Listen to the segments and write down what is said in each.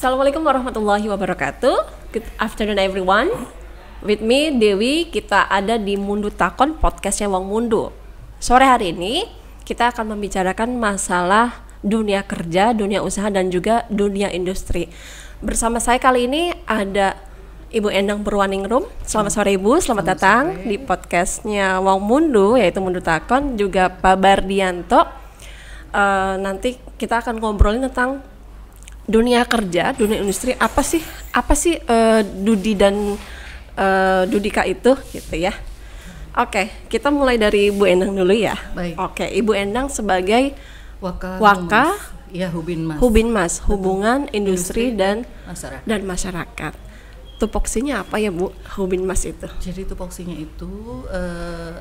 Assalamualaikum warahmatullahi wabarakatuh. Good afternoon everyone. With me Dewi, kita ada di Mundu Takon, podcastnya Wong Mundu. Sore hari ini kita akan membicarakan masalah dunia kerja, dunia usaha dan juga dunia industri. Bersama saya kali ini ada Ibu Endang Purwaningrum. Selamat sore Ibu, selamat datang di podcastnya Wong Mundu, yaitu Mundu Takon. Juga Pak Bardianto. Nanti kita akan ngobrolin tentang dunia kerja, dunia industri. Apa sih Dudi dan Dudika itu gitu ya. Oke, kita mulai dari Ibu Endang dulu ya. Baik. Oke, Ibu Endang sebagai Waka ya, Hubinmas, Hubungan Industri dan Masyarakat. Tupoksinya apa ya Bu, Hubinmas itu? Jadi tupoksinya itu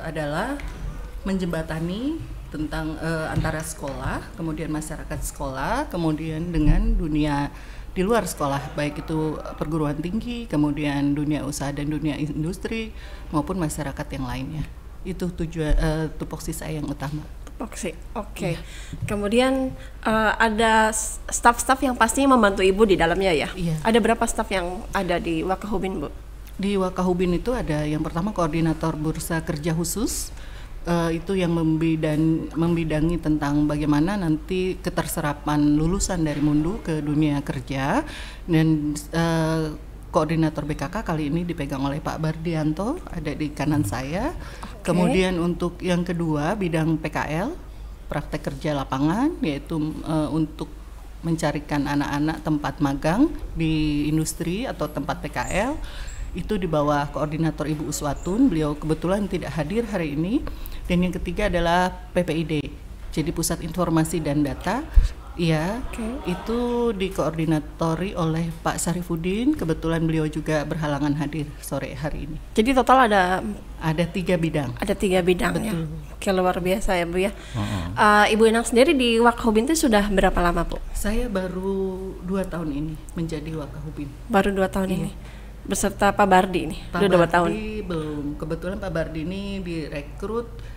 adalah menjembatani tentang antara sekolah, kemudian masyarakat sekolah, kemudian dengan dunia di luar sekolah, baik itu perguruan tinggi, kemudian dunia usaha dan dunia industri maupun masyarakat yang lainnya. Itu tujuan tupoksi saya yang utama. Tupoksi, oke. Kemudian ada staf-staf yang pastinya membantu Ibu di dalamnya ya? Iya. Ada berapa staf yang ada di Wakahubin Bu? Di Wakahubin itu ada yang pertama koordinator bursa kerja khusus. Itu yang membidangi tentang bagaimana nanti keterserapan lulusan dari Mundu ke dunia kerja, dan koordinator BKK kali ini dipegang oleh Pak Bardianto, ada di kanan saya. Okay. Kemudian untuk yang kedua bidang PKL, praktek kerja lapangan, yaitu untuk mencarikan anak-anak tempat magang di industri atau tempat PKL. Itu di bawah koordinator Ibu Uswatun, beliau kebetulan tidak hadir hari ini. Dan yang ketiga adalah PPID, jadi Pusat Informasi dan Data. Iya, itu dikoordinatori oleh Pak Sarifudin, kebetulan beliau juga berhalangan hadir sore hari ini. Jadi total ada 3 bidang. Ada 3 bidang. Betul. Ya. Oke, luar biasa ya Bu ya. Ibu Endang sendiri di Wakahubin itu sudah berapa lama Bu? Saya baru 2 tahun ini menjadi Wakahubin. Baru 2 tahun ini? Beserta Pak Bardi nih? Pak Bardi 2 tahun? Belum, kebetulan Pak Bardi ini direkrut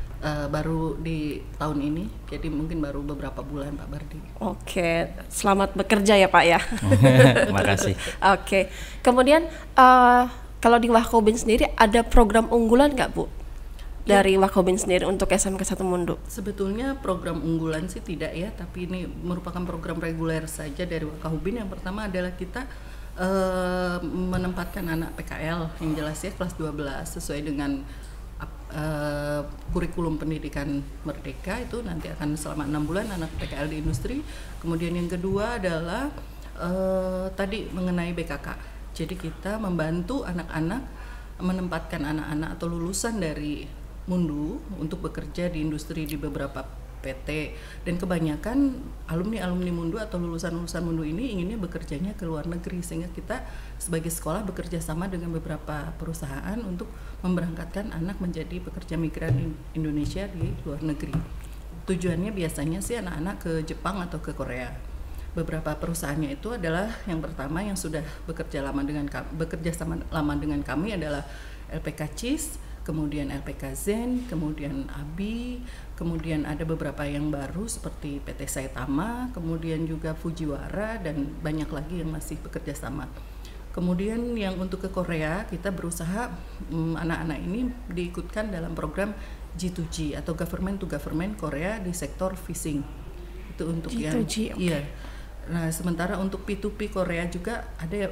baru di tahun ini, jadi mungkin baru beberapa bulan Pak Bardi. Oke, selamat bekerja ya Pak ya. Terima kasih. Oke, kemudian kalau di Wakahubin sendiri ada program unggulan nggak Bu? Dari Wakahubin sendiri untuk SMK 1 Mundu? Sebetulnya program unggulan sih tidak ya, tapi ini merupakan program reguler saja dari Wakahubin. Yang pertama adalah kita menempatkan anak PKL yang jelas ya kelas 12 sesuai dengan kurikulum pendidikan merdeka, itu nanti akan selama 6 bulan anak PKL di industri. Kemudian yang kedua adalah tadi mengenai BKK. Jadi kita membantu anak-anak menempatkan anak-anak atau lulusan dari Mundu untuk bekerja di industri di beberapa PT, dan kebanyakan alumni Mundu atau lulusan Mundu ini inginnya bekerjanya ke luar negeri, sehingga kita sebagai sekolah bekerja sama dengan beberapa perusahaan untuk memberangkatkan anak menjadi pekerja migran Indonesia di luar negeri. Tujuannya biasanya sih anak-anak ke Jepang atau ke Korea. Beberapa perusahaannya itu adalah yang pertama yang sudah bekerja sama lama dengan kami adalah LPK CIS, kemudian LPK Zen, kemudian ABI, kemudian ada beberapa yang baru seperti PT Saitama, kemudian juga Fujiwara, dan banyak lagi yang masih bekerja sama. Kemudian yang untuk ke Korea, kita berusaha anak-anak ini diikutkan dalam program G2G atau Government to Government Korea di sektor fishing. Itu untuk G2G, iya. Nah, sementara untuk P2P Korea juga ada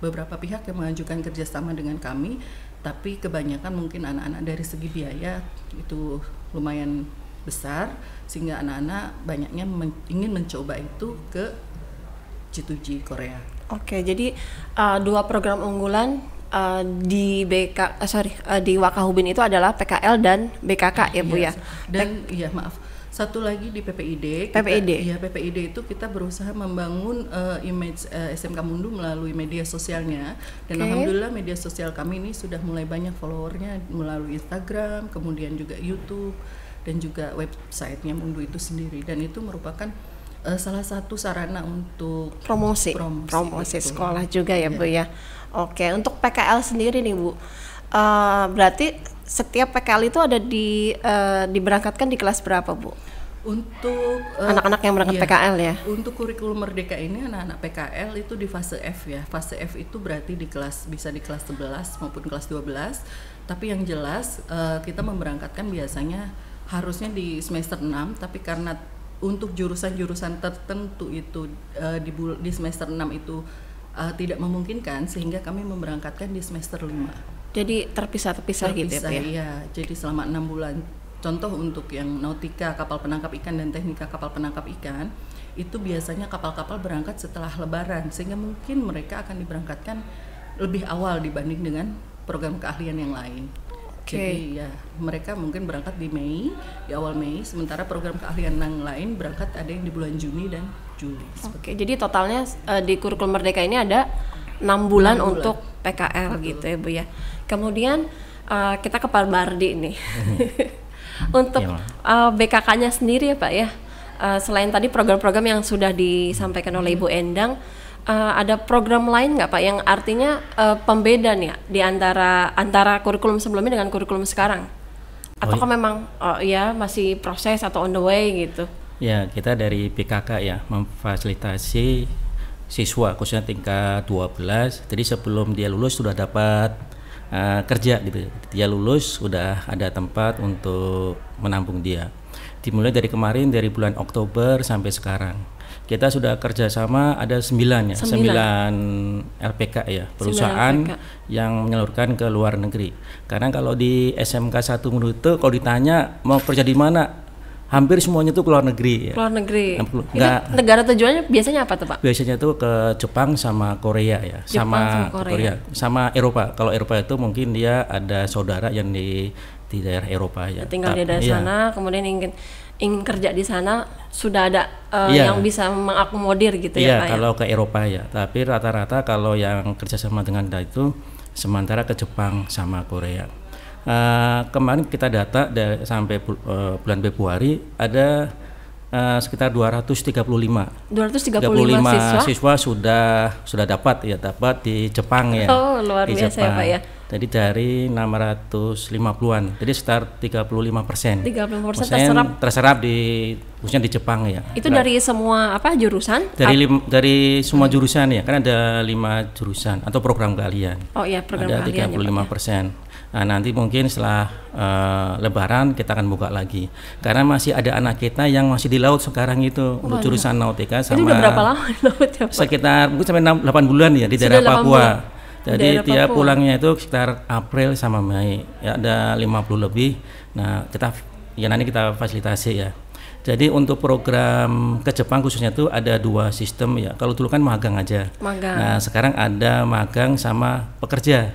beberapa pihak yang mengajukan kerjasama dengan kami, tapi kebanyakan mungkin anak-anak dari segi biaya itu lumayan besar, sehingga anak-anak banyaknya ingin mencoba itu ke G2G Korea. Oke, jadi 2 program unggulan di di Wakahubin itu adalah PKL dan BKK ya Bu ya. Dan iya maaf, satu lagi di PPID. PPID itu kita berusaha membangun image SMK Mundu melalui media sosialnya, dan alhamdulillah media sosial kami ini sudah mulai banyak followernya melalui Instagram, kemudian juga YouTube, dan juga websitenya Mundu itu sendiri, dan itu merupakan salah satu sarana untuk promosi sekolah juga ya Bu ya. Oke, untuk PKL sendiri nih Bu, berarti setiap PKL itu ada diberangkatkan di kelas berapa Bu? Untuk anak-anak yang berangkat iya, PKL ya. Untuk kurikulum Merdeka ini anak-anak PKL itu di fase F ya. Fase F itu berarti bisa di kelas 11 maupun kelas 12. Tapi yang jelas kita memberangkatkan biasanya harusnya di semester 6, tapi karena untuk jurusan-jurusan tertentu itu di semester 6 itu tidak memungkinkan, sehingga kami memberangkatkan di semester 5. Jadi terpisah-terpisah gitu ya Pak ya? Iya, jadi selama 6 bulan. Contoh untuk yang nautika, kapal penangkap ikan, dan teknika kapal penangkap ikan, itu biasanya kapal-kapal berangkat setelah lebaran, sehingga mungkin mereka akan diberangkatkan lebih awal dibanding dengan program keahlian yang lain. Jadi ya mereka mungkin berangkat di awal Mei, sementara program keahlian yang lain berangkat ada yang di bulan Juni dan Juli. Oke, jadi totalnya di kurikulum Merdeka ini ada 6 bulan untuk PKL. Betul. Gitu ya Bu ya. Kemudian kita ke Pak Bardi nih. Untuk BKK-nya sendiri ya Pak ya, selain tadi program-program yang sudah disampaikan oleh Ibu Endang, ada program lain nggak Pak yang artinya pembeda nih di antara kurikulum sebelumnya dengan kurikulum sekarang? Ataukah memang ya masih proses atau on the way gitu? Ya, kita dari PKK ya memfasilitasi siswa khususnya tingkat 12. Jadi sebelum dia lulus sudah dapat kerja gitu. Dia lulus sudah ada tempat untuk menampung dia. Dimulai dari kemarin, dari bulan Oktober sampai sekarang. Kita sudah kerjasama ada 9 LPK ya, perusahaan yang menyalurkan ke luar negeri. Karena kalau di SMK 1 Mundu itu kalau ditanya mau kerja di mana, hampir semuanya itu ke luar negeri. Luar negeri. Negara tujuannya biasanya apa tuh Pak? Biasanya itu ke Jepang sama Korea ya, sama Korea, sama Eropa. Kalau Eropa itu mungkin dia ada saudara yang di daerah Eropa ya. Tinggal di daerah sana, kemudian ingin kerja di sana, sudah ada yang bisa mengakomodir gitu ya Pak ya? Kalau ke Eropa ya, tapi rata-rata kalau yang kerjasama dengan itu sementara ke Jepang sama Korea. Kemarin kita data sampai bulan Februari ada sekitar 235 siswa sudah dapat di Jepang ya. Oh, luar biasa ya Pak ya. Jadi dari 650-an, jadi sekitar 35%. 35% terserap khususnya di Jepang ya. Itu dari semua jurusan? Dari semua jurusan ya, kan ada 5 jurusan atau program keahlian. Oh iya, program ada keahlian. Ada 35%. Nah, nanti mungkin setelah Lebaran kita akan buka lagi. Karena masih ada anak kita yang masih di laut sekarang itu untuk jurusan nautika sama. Itu udah berapa lama di laut ya Pak? Sekitar mungkin sampai 8 bulan ya di daerah Papua. Jadi dia pulangnya itu sekitar April sama Mei, ya ada 50 lebih. Nah, nanti kita fasilitasi ya. Jadi untuk program ke Jepang khususnya itu ada 2 sistem ya. Kalau dulu kan magang aja. Nah, sekarang ada magang sama bekerja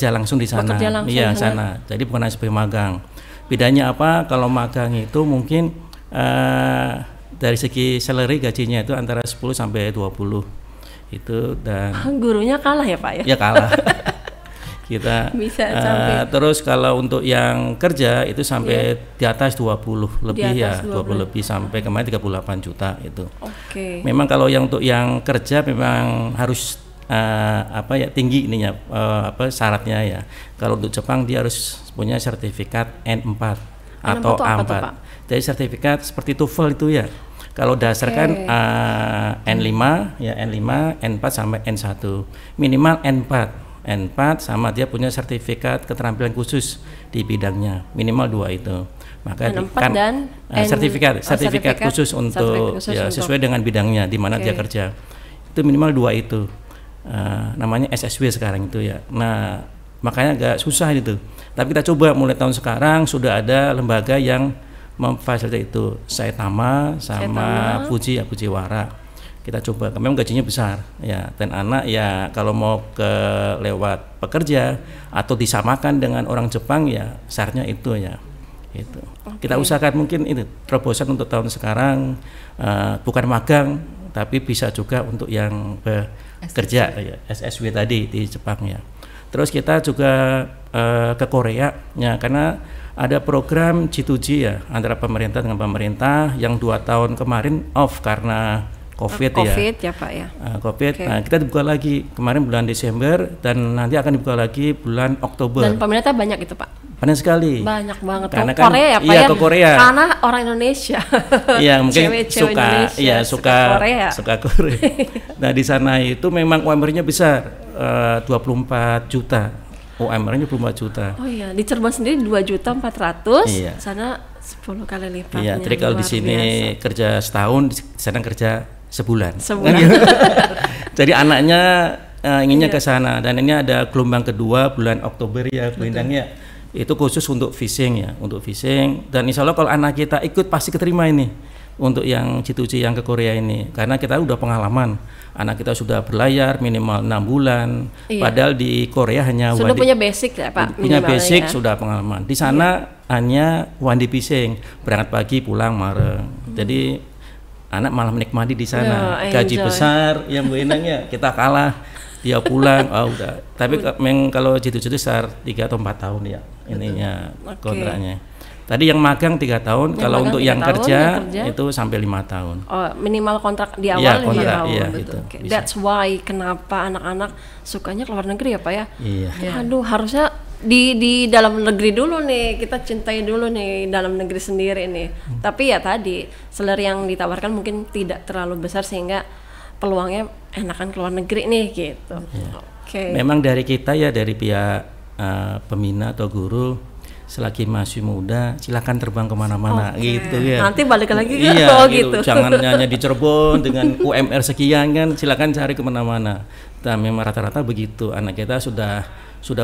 langsung di sana. Iya, sana. Jadi bukan hanya sebagai magang. Bedanya apa? Kalau magang itu mungkin dari segi salary gajinya itu antara 10 sampai 20 itu, dan gurunya kalah ya Pak ya? Ya kalah. Kita bisa sampai. Terus kalau untuk yang kerja itu sampai di atas 20 lebih ya, 20 lebih sampai kemarin 38 juta itu. Oke. Memang kalau untuk yang kerja memang harus tinggi ininya syaratnya ya. Kalau untuk Jepang dia harus punya sertifikat N4 atau A4. Jadi sertifikat seperti TOEFL itu ya. Kalau dasar kan N5 ya, N5, N4 sampai N1. Minimal N4 sama dia punya sertifikat keterampilan khusus di bidangnya. Minimal 2 itu. Maka kan sertifikat khusus untuk sesuai dengan bidangnya di mana dia kerja. Itu minimal 2 itu. Namanya SSW sekarang itu ya. Nah, makanya agak susah itu. Tapi kita coba mulai tahun sekarang sudah ada lembaga yang memfasilitasi itu, Saitama sama Fujiwara. Kita coba, memang gajinya besar ya, dan anak ya kalau mau lewat pekerja atau disamakan dengan orang Jepang ya syaratnya itu ya. Itu. Kita usahakan mungkin itu terobosan untuk tahun sekarang, bukan magang tapi bisa juga untuk yang bekerja ya, SSW tadi di Jepang ya. Terus kita juga ke Korea ya, karena ada program G2G ya antara pemerintah dengan pemerintah yang 2 tahun kemarin off karena COVID ya Pak ya. COVID. Nah, kita dibuka lagi kemarin bulan Desember dan nanti akan dibuka lagi bulan Oktober. Dan peminatnya banyak itu Pak. Banyak sekali. Banyak banget. Karena kan Korea ya Pak ya. Ke Korea. Karena orang Indonesia. Iya, mungkin Cewek-cewek suka Indonesia, iya suka Korea. Suka Korea. Nah, di sana itu memang UMR-nya besar, 24 juta. UMR-nya 24 juta. Oh iya, di Cirebon sendiri 2.400.000. Iya. Sana 10 kali lipatnya. Iya, jadi kalau di sini kerja setahun, di sana kerja sebulan. Jadi anaknya inginnya ke sana, dan ini ada gelombang kedua bulan Oktober ya Bu Endang ya. Itu khusus untuk fishing ya, untuk fishing, dan insya Allah kalau anak kita ikut pasti keterima ini untuk yang G2G yang ke Korea ini, karena kita udah pengalaman, anak kita sudah berlayar minimal 6 bulan. Padahal di Korea hanya sudah punya basic ya Pak, punya basic ya. Sudah pengalaman di sana hanya one day fishing, berangkat pagi pulang malam. Jadi anak malah menikmati di sana, gaji besar yang Bu Endang ya, kita kalah, dia pulang, udah. Tapi kalau G2G itu sekitar 3 atau 4 tahun ya ininya kontraknya. Tadi yang magang 3 tahun, kalau untuk yang kerja itu sampai 5 tahun. Oh, minimal kontrak di awal 5 tahun. Iya, betul. That's why kenapa anak-anak sukanya keluar negeri ya Pak ya. Iya. Aduh, harusnya di dalam negeri dulu nih, kita cintai dulu nih dalam negeri sendiri nih. Tapi ya tadi salary yang ditawarkan mungkin tidak terlalu besar sehingga peluangnya enakan keluar negeri nih gitu. Memang dari kita ya, dari pihak pembina atau guru, selagi masih muda silakan terbang kemana-mana gitu ya. Nanti balik lagi gitu. Jangan hanya di Cirebon dengan UMR sekian kan, silakan cari kemana-mana. Dan memang rata-rata begitu, anak kita sudah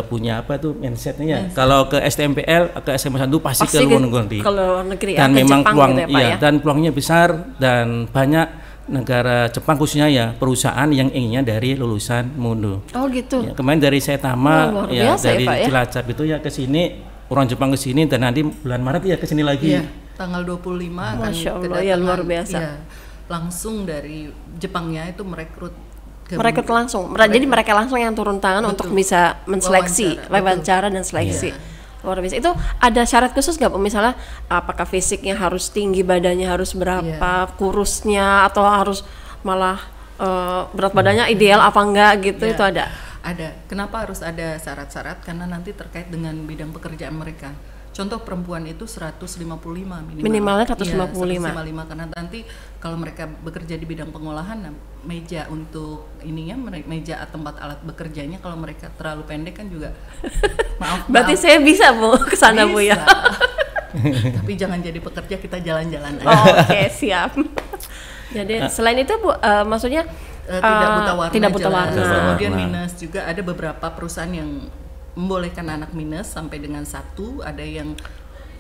punya apa tuh mindsetnya. Kalau ke STMPL, ke SMA 1 pasti ke luar negeri. Dan memang peluang gitu ya, dan peluangnya besar, dan banyak negara Jepang khususnya ya, perusahaan yang inginnya dari lulusan Mundu. Oh gitu. Ya, kemarin dari Saitama dari Cilacap itu ya ke sini, orang Jepang ke sini, dan nanti bulan Maret ya ke sini lagi. Iya, tanggal 25 akan Masya Allah, ya luar biasa. Ya, langsung dari Jepangnya itu merekrut langsung. Jadi mereka langsung yang turun tangan untuk bisa menseleksi, wawancara dan seleksi. Luar biasa. Itu ada syarat khusus nggak, misalnya apakah fisiknya harus tinggi, badannya harus berapa, kurusnya, atau harus malah berat badannya ideal apa enggak gitu? Itu ada? Ada. Kenapa harus ada syarat-syarat? Karena nanti terkait dengan bidang pekerjaan mereka. Contoh perempuan itu 155 minimalnya 155. 155, karena nanti kalau mereka bekerja di bidang pengolahan, meja untuk ininya, meja tempat alat bekerjanya kalau mereka terlalu pendek kan juga maaf. Berarti saya bisa Bu ke sana Bu ya. Tapi jangan jadi pekerja, kita jalan-jalan aja. Oke, siap. Jadi selain itu Bu, maksudnya tidak buta warna. Kemudian Nah. minus juga, ada beberapa perusahaan yang membolehkan anak minus sampai dengan 1, ada yang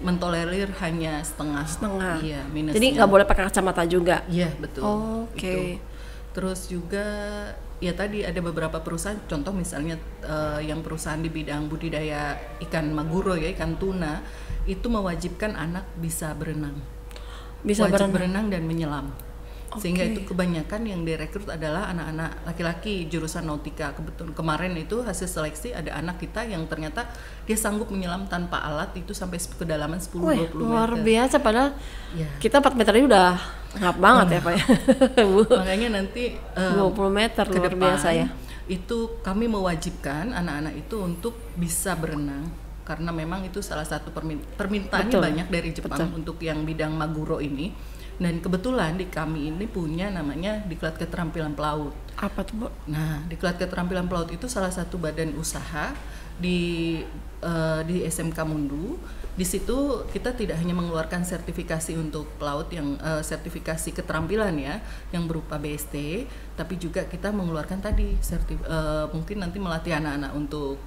mentolerir hanya setengah. Iya, minusnya. Jadi nggak boleh pakai kacamata juga. Iya, betul. Oke. Terus juga ya tadi ada beberapa perusahaan, contoh misalnya yang perusahaan di bidang budidaya ikan maguro ya, ikan tuna, itu mewajibkan anak bisa berenang. Wajib berenang dan menyelam. Sehingga itu kebanyakan yang direkrut adalah anak-anak laki-laki jurusan nautika. Kebetulan kemarin itu hasil seleksi ada anak kita yang ternyata dia sanggup menyelam tanpa alat itu sampai kedalaman 10-20 meter. Luar biasa, padahal kita 4 meter ini udah ngap banget ya Pak ya. Makanya nanti 20 meter luar biasa ya. Itu kami mewajibkan anak-anak itu untuk bisa berenang, karena memang itu salah satu permintaannya banyak dari Jepang untuk yang bidang maguro ini. Dan kebetulan di kami ini punya namanya Diklat Keterampilan Pelaut. Apa tuh Bu? Nah, Diklat Keterampilan Pelaut itu salah satu badan usaha di SMK Mundu. Di situ kita tidak hanya mengeluarkan sertifikasi untuk pelaut yang sertifikasi keterampilan ya, yang berupa BST, tapi juga kita mengeluarkan tadi mungkin nanti melatih anak-anak untuk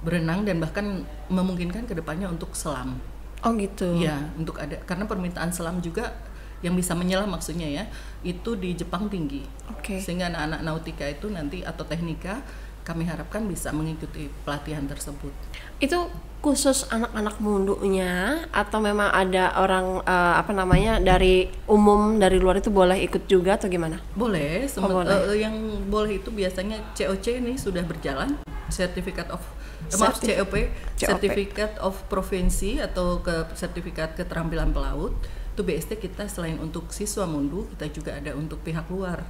berenang dan bahkan memungkinkan kedepannya untuk selam. Oh gitu. Ya, untuk ada, karena permintaan selam juga yang bisa menyelam maksudnya ya, itu di Jepang tinggi. Sehingga anak-anak nautika itu nanti atau teknika kami harapkan bisa mengikuti pelatihan tersebut. Itu khusus anak-anak mundunya atau memang ada orang dari umum dari luar itu boleh ikut juga atau gimana? Boleh, yang boleh itu biasanya COC ini sudah berjalan, Certificate of Provinsi atau sertifikat keterampilan pelaut. Itu BST kita selain untuk siswa Mundu, kita juga ada untuk pihak luar.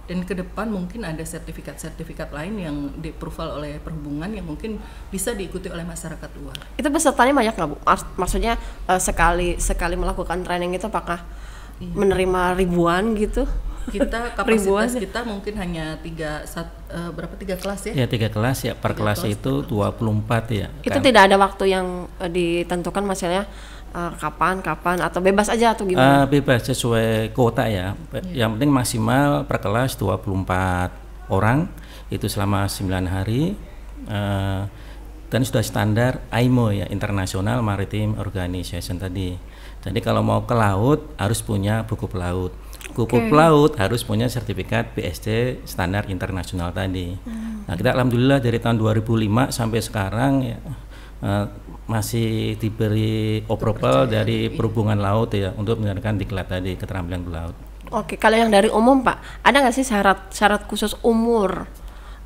Dan ke depan mungkin ada sertifikat-sertifikat lain yang di-approval oleh perhubungan yang mungkin bisa diikuti oleh masyarakat luar. Itu pesertanya banyak nggak Bu? Maksudnya sekali melakukan training itu apakah menerima ribuan gitu? Kita kapasitas kita mungkin hanya 3 kelas ya? Ya 3 kelas ya, per kelas itu 24 ya. Itu tidak ada waktu yang ditentukan misalnya kapan atau bebas aja atau gimana? Bebas sesuai kuota ya. Yang penting maksimal per kelas 24 orang itu selama 9 hari. Dan sudah standar IMO ya, International Maritime Organization tadi. Jadi kalau mau ke laut harus punya buku pelaut. Buku pelaut harus punya sertifikat BSD standar internasional tadi. Nah, kita alhamdulillah dari tahun 2005 sampai sekarang ya masih diberi approval dari perhubungan laut ya untuk menjalankan diklat tadi, keterampilan berlaut. Oke, kalau yang dari umum Pak, ada nggak sih syarat khusus umur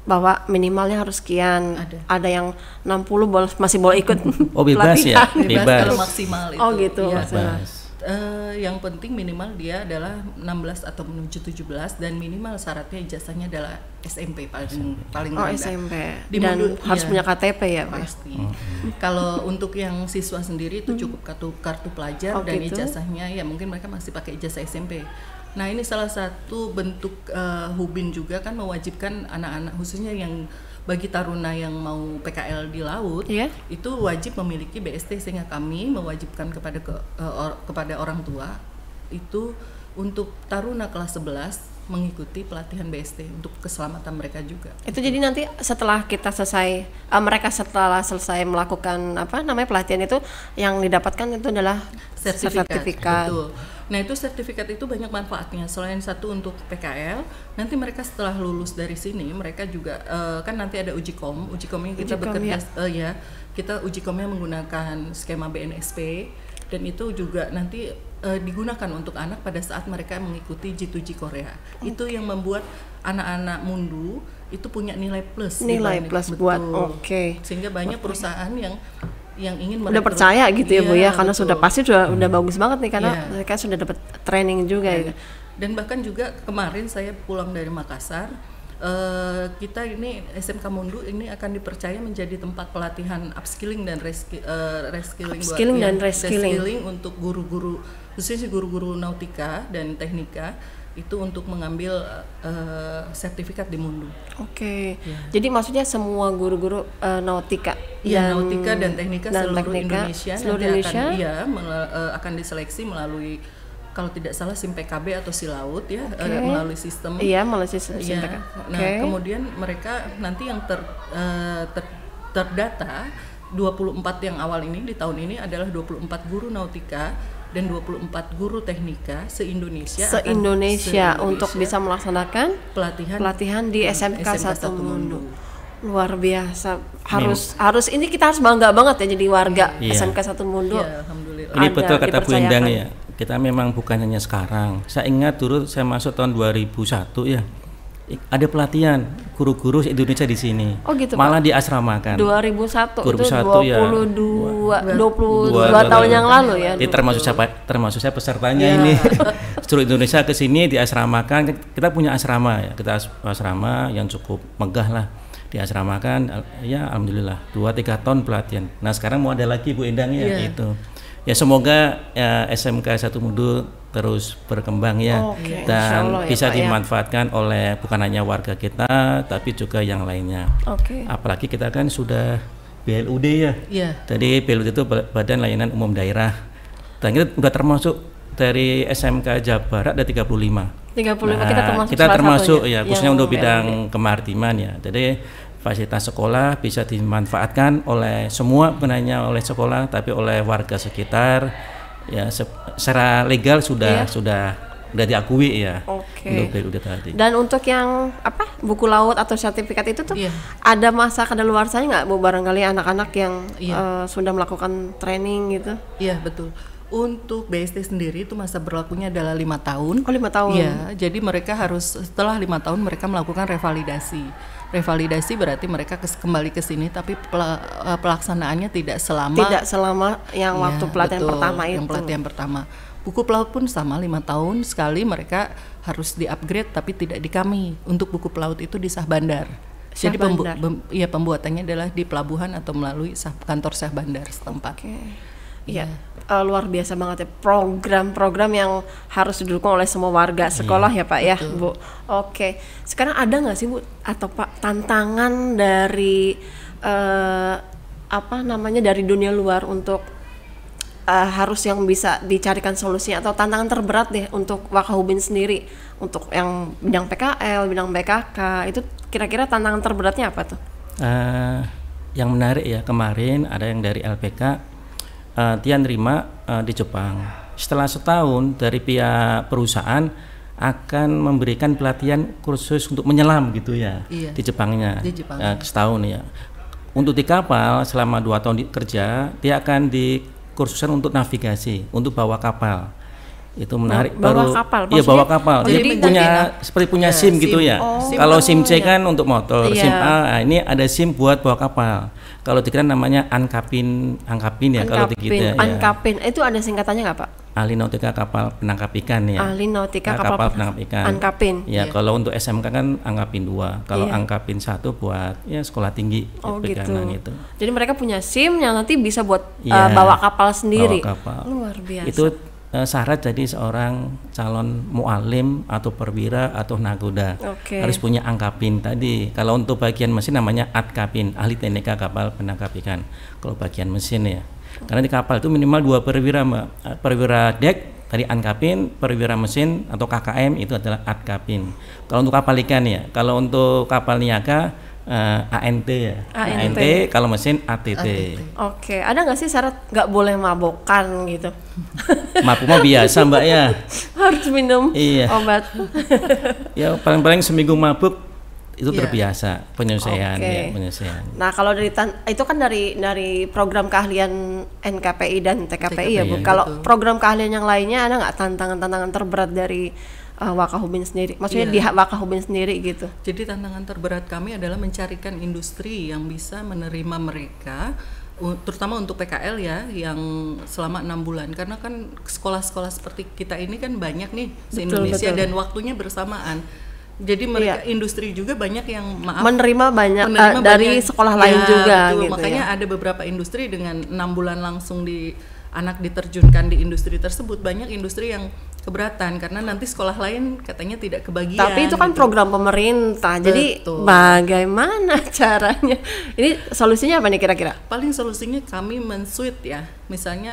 bahwa minimalnya harus sekian? Ada yang 60 masih boleh ikut? Oh bebas ya, bebas. Kalau maksimal itu. Oh gitu. Ya. Bebas. Yang penting minimal dia adalah 16 atau menuju 17 dan minimal syaratnya ijazahnya adalah SMP paling rendah. SMP. Dan harus punya KTP ya Pak? Pasti. Kalau untuk yang siswa sendiri itu cukup kartu pelajar dan gitu. ijazahnya ya mungkin mereka masih pakai ijazah SMP. Nah ini salah satu bentuk Hubin juga kan mewajibkan anak-anak khususnya yang bagi taruna yang mau PKL di laut itu wajib memiliki BST, sehingga kami mewajibkan kepada orang tua itu untuk taruna kelas 11 mengikuti pelatihan BST untuk keselamatan mereka juga. Itu jadi nanti setelah kita mereka setelah selesai melakukan pelatihan itu yang didapatkan itu adalah sertifikat. Betul. Nah itu sertifikat itu banyak manfaatnya. Selain satu untuk PKL, nanti mereka setelah lulus dari sini mereka juga kan nanti ada uji komnya kita bekerja kita uji komnya menggunakan skema BNSP dan itu juga nanti digunakan untuk anak pada saat mereka mengikuti G2G Korea. Itu yang membuat anak-anak Mundu itu punya nilai plus buat sehingga banyak perusahaan yang ingin udah percaya gitu ya Bu ya, karena sudah pasti udah bagus banget nih karena mereka sudah dapat training juga ya. Dan bahkan juga kemarin saya pulang dari Makassar, kita ini SMK Mundu ini akan dipercaya menjadi tempat pelatihan upskilling dan reskilling untuk guru-guru, khususnya guru-guru nautika dan teknika itu untuk mengambil sertifikat di Mundu. Jadi maksudnya semua guru-guru nautika dan teknika seluruh Indonesia akan diseleksi melalui, kalau tidak salah SIM PKB atau SILAUT ya, melalui sistem. Melalui sistem PKB. Nah, kemudian mereka nanti yang terdata 24 yang awal ini di tahun ini adalah 24 guru nautika dan 24 guru teknika se-Indonesia untuk bisa melaksanakan pelatihan di SMK 1 Mundu. Luar biasa. Harus ini kita harus bangga banget ya jadi warga SMK 1 Mundu. Alhamdulillah. Ini betul kata Bu Endang ya. Kita memang bukan hanya sekarang. Saya ingat dulu saya masuk tahun 2001 ya. Ada pelatihan guru-guru Indonesia di sini. Malah diasramakan. 2001 itu 22 22 tahun yang lalu ya. Ini termasuk saya pesertanya ini. Seluruh Indonesia ke sini diasramakan. Kita punya asrama ya. Kita asrama yang cukup megah lah. Diasramakan ya alhamdulillah 2-3 tahun pelatihan. Nah, sekarang mau ada lagi Bu Endang ya itu. Ya semoga SMK 1 Mundu terus berkembang ya dan bisa dimanfaatkan oleh bukan hanya warga kita tapi juga yang lainnya. Apalagi kita kan sudah BLUD ya. Jadi BLUD itu Badan Layanan Umum Daerah. Dan kita sudah termasuk dari SMK Jawa Barat ada 35. Kita termasuk ya khususnya untuk bidang kemaritiman ya. Jadi fasilitas sekolah bisa dimanfaatkan oleh semua, bukan hanya oleh sekolah tapi oleh warga sekitar ya, secara legal sudah diakui ya. Untuk BLUD tadi. Dan untuk yang buku laut atau sertifikat itu tuh ada masa kadaluarsanya nggak Bu, barangkali anak-anak yang sudah melakukan training gitu? Iya betul. Untuk BST sendiri itu masa berlakunya adalah 5 tahun. 5 tahun. Iya, jadi mereka harus setelah 5 tahun mereka melakukan revalidasi. Revalidasi berarti mereka kembali ke sini tapi pelaksanaannya tidak selama yang waktu pelatihan pertama itu. Yang pelatihan pertama. Buku pelaut pun sama, 5 tahun sekali mereka harus di-upgrade, tapi tidak di kami. Untuk buku pelaut itu di Syah Bandar. Jadi pembuatannya adalah di pelabuhan atau melalui kantor Syah Bandar setempat. Iya, luar biasa banget ya, program-program yang harus didukung oleh semua warga sekolah ya Pak ya, Bu. Oke, sekarang ada nggak sih Bu atau Pak tantangan dari dari dunia luar untuk harus yang bisa dicarikan solusinya, atau tantangan terberat deh untuk Wakahubin sendiri untuk yang bidang PKL, bidang BKK, itu kira-kira tantangan terberatnya apa tuh? Yang menarik ya, kemarin ada yang dari LPK dia nerima di Jepang. Setelah setahun dari pihak perusahaan akan memberikan pelatihan kursus untuk menyelam gitu ya, di Jepangnya, setahun ya. Untuk di kapal selama 2 tahun kerja, dia akan dikursuskan untuk navigasi, untuk bawa kapal. Itu menarik. Bawa kapal? Iya, bawa kapal. Jadi seperti punya SIM gitu ya. Kalau SIM C kan untuk motor, SIM A, ini ada SIM buat bawa kapal. Kalau dikira namanya angkapin ya, kalau di kita. Angkapin, itu ada singkatannya nggak Pak? Ahli nautika kapal penangkap ikan ya. Ahli nautika kapal penangkap ikan. Angkapin. Ya, kalau untuk SMK kan angkapin 2. Kalau angkapin 1 buat ya sekolah tinggi. Gitu. Jadi mereka punya SIM yang nanti bisa buat bawa kapal sendiri. Bawa kapal. Luar biasa. Itu syarat jadi seorang calon mualim atau perwira atau nagoda harus punya angkapin tadi. Kalau untuk bagian mesin namanya atkapin, ahli teknika kapal penangkap ikan. Kalau bagian mesin ya, karena di kapal itu minimal 2 perwira, Mbak. Perwira dek tadi angkapin, perwira mesin atau KKM itu adalah atkapin. Kalau untuk kapal ikan ya, kalau untuk kapal niaga ANT ya, ANT. Kalau mesin ATT. Oke, ada nggak sih syarat nggak boleh mabokan gitu? Mabuk mah biasa Mbak ya. Harus minum obat. Ya paling-paling seminggu mabuk itu terbiasa, penyesuaian ya, penyesuaian. Nah kalau itu kan dari program keahlian NKPI dan TKPI ya Bu. Kalau program keahlian yang lainnya ada nggak tantangan terberat dari Wakahubin sendiri, maksudnya di Wakahubin sendiri gitu? Jadi tantangan terberat kami adalah mencarikan industri yang bisa menerima mereka, terutama untuk PKL ya, yang selama 6 bulan, karena kan sekolah-sekolah seperti kita ini kan banyak nih se-Indonesia dan waktunya bersamaan. Jadi mereka industri juga banyak yang menerima banyak dari sekolah lain juga gitu. Makanya ada beberapa industri dengan 6 bulan langsung anak diterjunkan di industri tersebut. Banyak industri yang keberatan karena nanti sekolah lain katanya tidak kebagian. Tapi itu kan program pemerintah. Jadi bagaimana caranya? Ini solusinya apa nih kira-kira? Paling solusinya kami men-switch ya. Misalnya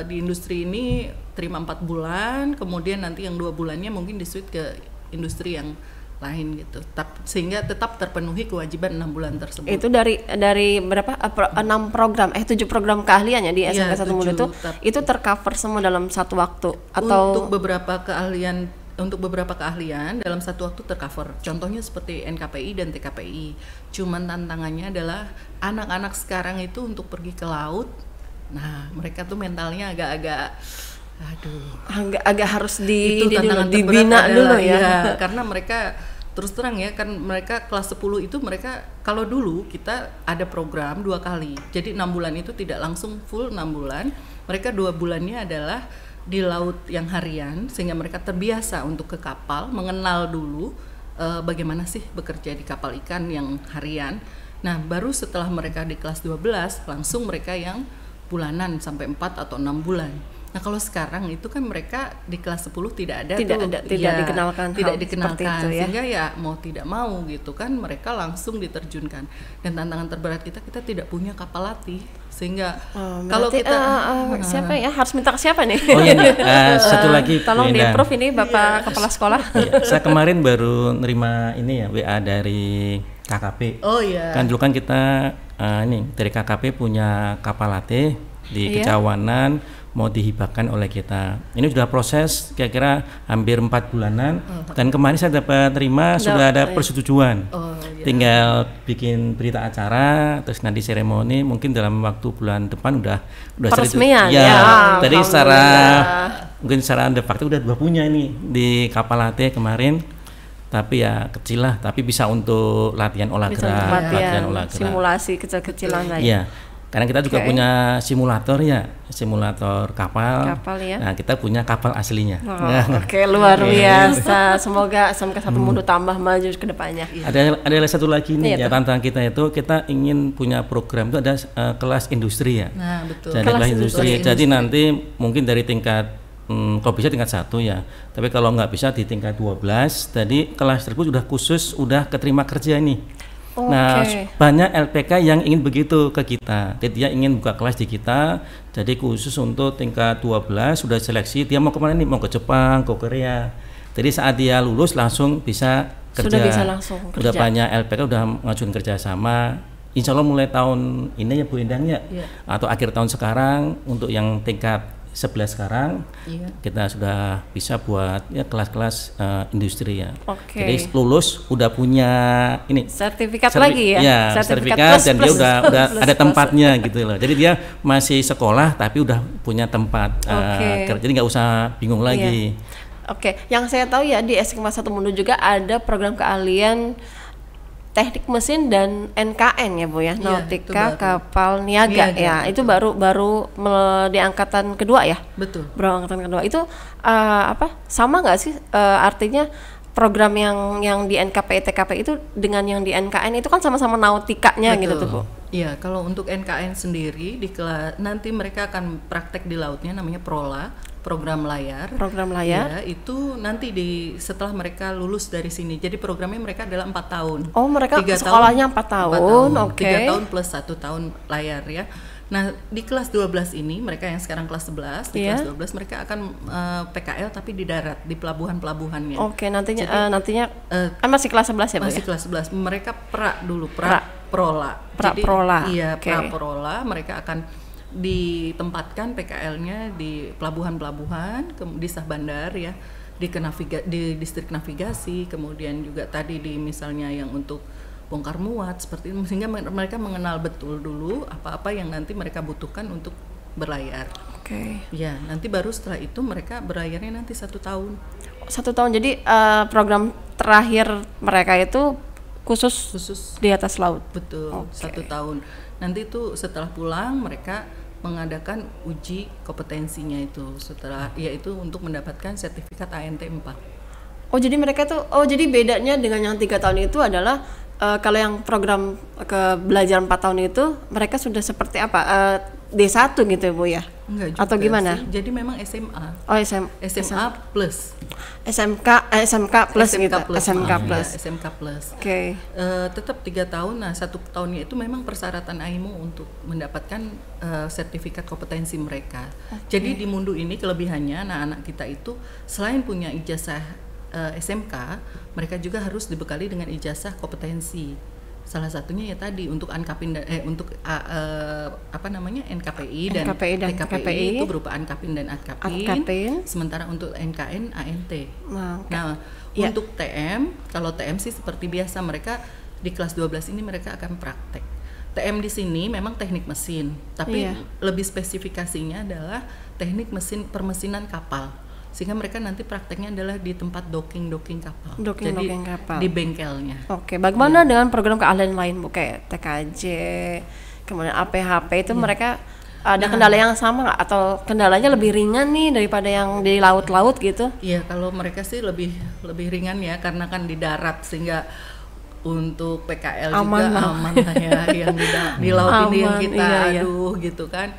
di industri ini terima 4 bulan, kemudian nanti yang 2 bulannya mungkin di-switch ke industri yang lain gitu, sehingga tetap terpenuhi kewajiban 6 bulan tersebut. Itu dari berapa 7 program keahlian ya di SMK 1 Mundo itu tercover semua dalam satu waktu atau untuk beberapa keahlian dalam satu waktu tercover. Contohnya seperti NKPI dan TKPI. Cuman tantangannya adalah anak-anak sekarang itu untuk pergi ke laut. Nah, mereka tuh mentalnya agak agak harus dibina dulu ya. Karena mereka terus terang ya, kan mereka kelas 10 itu mereka, kalau dulu kita ada program 2 kali. Jadi 6 bulan itu tidak langsung full 6 bulan. Mereka 2 bulannya adalah di laut yang harian, sehingga mereka terbiasa untuk ke kapal, mengenal dulu bagaimana sih bekerja di kapal ikan yang harian. Nah, baru setelah mereka di kelas 12 langsung mereka yang bulanan sampai 4 atau 6 bulan. Nah, kalau sekarang itu kan mereka di kelas 10 tidak dikenalkan itu, ya? Sehingga ya mau tidak mau gitu kan mereka langsung diterjunkan. Dan tantangan terberat kita tidak punya kapal latih, sehingga kalau kita siapa ya, harus minta ke siapa nih? Oh iya nih, satu lagi tolong di-approve ini Bapak Kepala Sekolah. Saya kemarin baru nerima ini ya, WA dari KKP. Oh iya. Kan dulu kan kita dari KKP punya kapal latih di Kecawanan, mau dihibahkan oleh kita. Ini sudah proses kira-kira hampir 4 bulanan, dan kemarin saya dapat terima sudah ada persetujuan. Tinggal bikin berita acara, terus nanti seremoni, mungkin dalam waktu bulan depan udah peresmian tadi mungkin secara de facto udah punya ini di kapal latih kemarin. Tapi ya kecil lah, tapi bisa untuk latihan olah gerak, simulasi kecil-kecilan lah. Iya. Karena kita juga punya simulator ya, simulator kapal. Kapal ya. Nah, kita punya kapal aslinya. Oke, luar biasa. Semoga SMK Satu Mundu tambah maju ke depannya. Ada satu lagi nih ya, tantangan kita itu kita ingin punya program itu ada kelas industri ya. Nah, betul. Jadi kelas industri. Jadi nanti mungkin dari tingkat kalau bisa tingkat 1 ya. Tapi kalau nggak bisa di tingkat 12. Jadi kelas tersebut sudah khusus, udah keterima kerja nih. Nah, banyak LPK yang ingin begitu ke kita. Jadi dia ingin buka kelas di kita. Jadi khusus untuk tingkat 12 sudah seleksi. Dia mau kemana nih? Mau ke Jepang, ke Korea. Jadi saat dia lulus langsung bisa kerja. Sudah bisa langsung kerja. Udah banyak LPK udah mengajukan kerjasama. Insya Allah mulai tahun ini ya Bu Endang ya, atau akhir tahun sekarang untuk yang tingkat 11 sekarang kita sudah bisa buat ya kelas-kelas industri ya. Jadi lulus udah punya ini sertifikat lagi ya. Ya, sertifikat dan dia udah ada tempatnya gitu loh. Jadi dia masih sekolah tapi udah punya tempat kerja. Jadi nggak usah bingung lagi. Yang saya tahu ya di SMK Satu Mundu juga ada program keahlian teknik mesin dan NKN ya Bu ya, Nautika Kapal Niaga ya. Itu baru di angkatan kedua ya. Betul. Baru angkatan kedua. Itu sama nggak sih artinya program yang di NKPI TKP itu dengan yang di NKN itu kan sama-sama nautikanya gitu tuh Bu. Iya, kalau untuk NKN sendiri nanti mereka akan praktek di lautnya namanya program layar. Ya, itu nanti setelah mereka lulus dari sini. Jadi programnya mereka adalah 4 tahun. Oh, mereka sekolahnya 4 tahun. 3 tahun plus 1 tahun layar ya. Nah, di kelas 12 ini mereka yang sekarang kelas 11, di kelas 12 mereka akan PKL tapi di darat, di pelabuhan-pelabuhannya. Nantinya masih kelas 11 ya, Pak? Masih kelas 11. Mereka Prola. Iya, Prola, mereka akan ditempatkan PKL-nya di pelabuhan-pelabuhan, di sah bandar ya, di distrik navigasi, kemudian juga tadi di misalnya yang untuk bongkar muat seperti itu, sehingga mereka mengenal betul dulu apa-apa yang nanti mereka butuhkan untuk berlayar. Ya, nanti baru setelah itu mereka berlayarnya nanti 1 tahun. 1 tahun. Jadi program terakhir mereka itu khusus di atas laut. Betul. 1 tahun. Nanti itu setelah pulang mereka mengadakan uji kompetensinya itu yaitu untuk mendapatkan sertifikat ANT 4. Jadi mereka tuh jadi bedanya dengan yang 3 tahun itu adalah kalau yang program belajar 4 tahun itu mereka sudah seperti apa? D1 gitu Bu ya? Enggak juga. Atau gimana? Sih. Jadi memang SMA. SMA plus. SMK plus gitu. SMK plus. SMK plus. Tetap 3 tahun. Nah, 1 tahunnya itu memang persyaratan AIMU untuk mendapatkan sertifikat kompetensi mereka. Jadi di Mundu ini kelebihannya anak-anak kita itu selain punya ijazah SMK, mereka juga harus dibekali dengan ijazah kompetensi. Salah satunya ya tadi untuk NKPI dan TKPI itu berupa ANKAPIN dan ATKAPIN. Sementara untuk NKN ANT. Nah, untuk TM, kalau TM sih seperti biasa mereka di kelas 12 ini mereka akan praktek. TM di sini memang teknik mesin, tapi lebih spesifikasinya adalah teknik permesinan kapal. Sehingga mereka nanti prakteknya adalah di tempat docking kapal. Docking kapal. Di bengkelnya. Bagaimana dengan program keahlian lain Bu, kayak TKJ, kemudian APHP itu mereka ada kendala yang sama nggak? Atau kendalanya lebih ringan nih daripada yang di laut-laut gitu? Iya, kalau mereka sih lebih ringan ya, karena kan di darat sehingga untuk PKL aman lah ya, yang di laut ini yang kita gitu kan.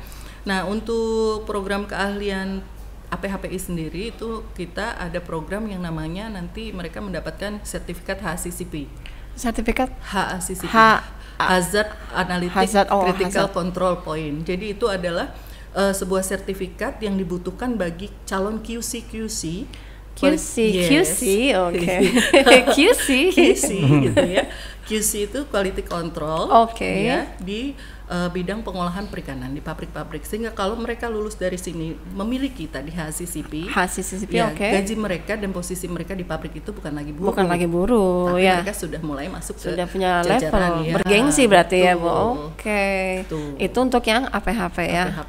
Nah, untuk program keahlian APHPI sendiri itu kita ada program yang namanya nanti mereka mendapatkan sertifikat HACCP. Sertifikat HACCP. Hazard Analytic Critical Control Point. Jadi itu adalah sebuah sertifikat yang dibutuhkan bagi calon QC gitu ya. QC itu quality control ya, di bidang pengolahan perikanan di pabrik-pabrik, sehingga kalau mereka lulus dari sini memiliki tadi HACCP ya, gaji mereka dan posisi mereka di pabrik itu bukan lagi buruh tapi mereka sudah mulai masuk sudah punya level bergengsi berarti ya Bu. Itu untuk yang APHP ya.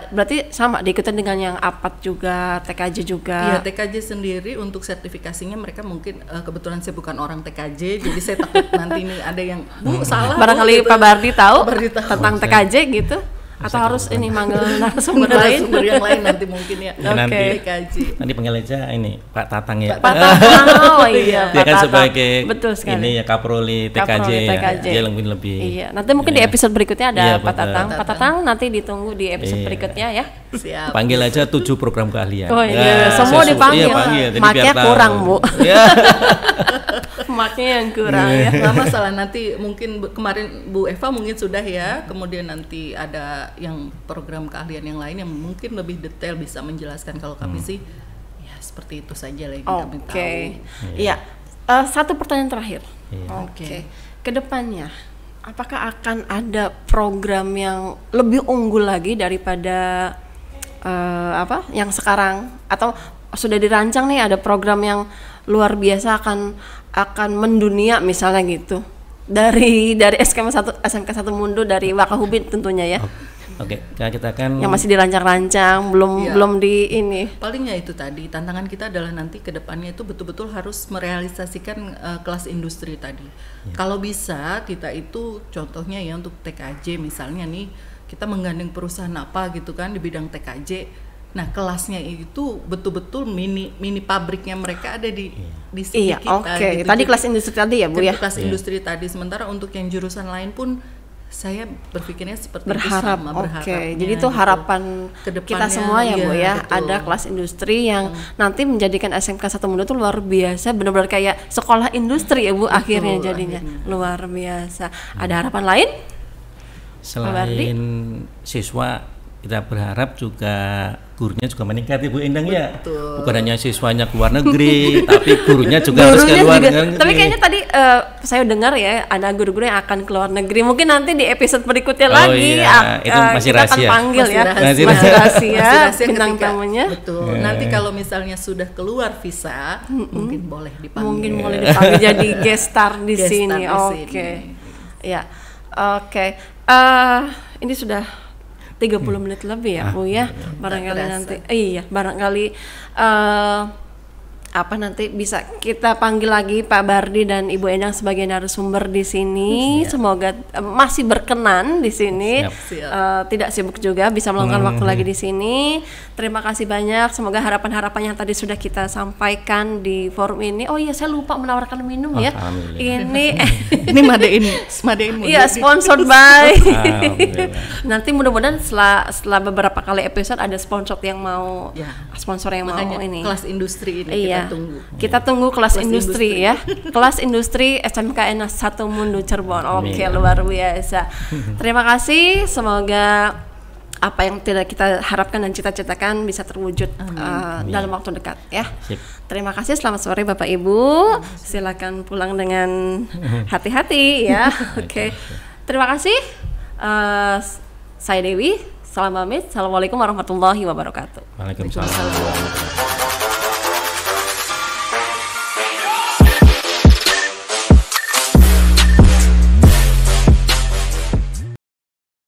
Berarti sama diikutin dengan yang APAT juga, TKJ juga. Iya, TKJ sendiri untuk sertifikasinya mereka mungkin kebetulan saya bukan orang TKJ, jadi saya takut nanti ini ada yang salah barangkali Pak Bardi tahu tentang TKJ gitu? Atau harus ini manggil narasumber lain? Narasumber yang lain nanti mungkin ya. Oke. TKJ. Nanti panggil aja ini Pak Tatang ya. Pak Tatang, oh iya. Dia Pak kan Tatang. sebagai Betul sekali. ini ya Kaproli TKJ, Kaproli ya. TKJ. Dia lebih. Iya, nanti mungkin di episode berikutnya ada Iya, Pak betul. Tatang. Pak Tatang nanti ditunggu di episode Iya. berikutnya ya. Siap. Panggil aja 7 program keahlian. Oh iya, semua sesuai. dipanggil. Iya, panggil. Jadi Maknya biar tahu. kurang, Bu. Iya. Maknya yang kurang ya. Nggak masalah, nanti mungkin kemarin Bu Eva mungkin sudah ya, kemudian nanti ada yang program keahlian yang lain yang mungkin lebih detail bisa menjelaskan. Kalau kami sih ya seperti itu saja lah yang kami tahu. Oke. Iya. Satu pertanyaan terakhir. Iya. Oke. Kedepannya, apakah akan ada program yang lebih unggul lagi daripada yang sekarang, atau sudah dirancang nih ada program yang luar biasa akan mendunia misalnya gitu dari SMK 1 Mundo dari Wakahubin tentunya ya. Oke, nah kita kan Yang masih dirancang-rancang, belum di ini. Palingnya itu tadi, tantangan kita adalah nanti ke depannya itu betul-betul harus merealisasikan kelas industri tadi. Kalau bisa kita itu contohnya ya untuk TKJ misalnya nih, kita menggandeng perusahaan apa gitu kan di bidang TKJ. Nah, kelasnya itu betul-betul mini pabriknya mereka ada di sini Iya, kita. oke. Gitu. Tadi Jadi, kelas industri tadi ya, Bu ya. kelas industri tadi. Sementara untuk yang jurusan lain pun saya berpikirnya seperti Berharap, itu sama oke. berharapnya Jadi itu gitu. harapan Kedepannya, kita semua ya, Bu ya. betul. Ada kelas industri yang nanti menjadikan SMK 1 Mundo itu luar biasa, benar-benar kayak sekolah industri ya, Bu, akhirnya jadinya. Luar biasa. Ada harapan lain? selain siswa, kita berharap juga gurunya juga meningkat, Ibu Endang ya. Betul. Bukan hanya siswanya keluar negeri, tapi gurunya juga harus Gurunya keluar juga. negeri. Tapi kayaknya tadi saya dengar ya ada guru-guru yang akan keluar negeri. Mungkin nanti di episode berikutnya Oh lagi iya, itu masih kita akan rahasia. panggil Masih ya. rahasia. Masih rahasia, Masih rahasia bintang ketika- tamunya. Betul. Nanti kalau misalnya sudah keluar visa, mungkin boleh dipanggil. Mungkin boleh dipanggil jadi guest star di Guest sini. star di Oke. sini. Ya. Oke. Ini sudah 30 menit lebih ya, Bu ya. Barangkali terasa. nanti barangkali nanti bisa kita panggil lagi Pak Bardi dan Ibu Endang sebagai narasumber di sini. Semoga masih berkenan di sini. Siap. Tidak sibuk juga, bisa meluangkan waktu lagi di sini. Terima kasih banyak. Semoga harapan-harapan yang tadi sudah kita sampaikan di forum ini. Oh iya, saya lupa menawarkan minum ya. Alhamdulillah. Ini Ini Madein iya, sponsored by. Alhamdulillah. Nanti mudah-mudahan setelah beberapa kali episode ada sponsor yang mau Ya. sponsor yang Makanya mau ini. kelas industri ini Iya. kita tunggu. Kita tunggu kelas Kelas industri ya. Kelas industri SMKN 1 Mundo Cirebon. Oke, luar biasa. Terima kasih. Semoga apa yang tidak kita harapkan dan cita-citakan bisa terwujud dalam waktu dekat ya. Sip. Terima kasih. Selamat sore Bapak Ibu. Silakan pulang dengan hati-hati ya. Oke. Terima kasih. Saya Dewi. Salam pamit. Assalamualaikum warahmatullahi wabarakatuh. Waalaikumsalam.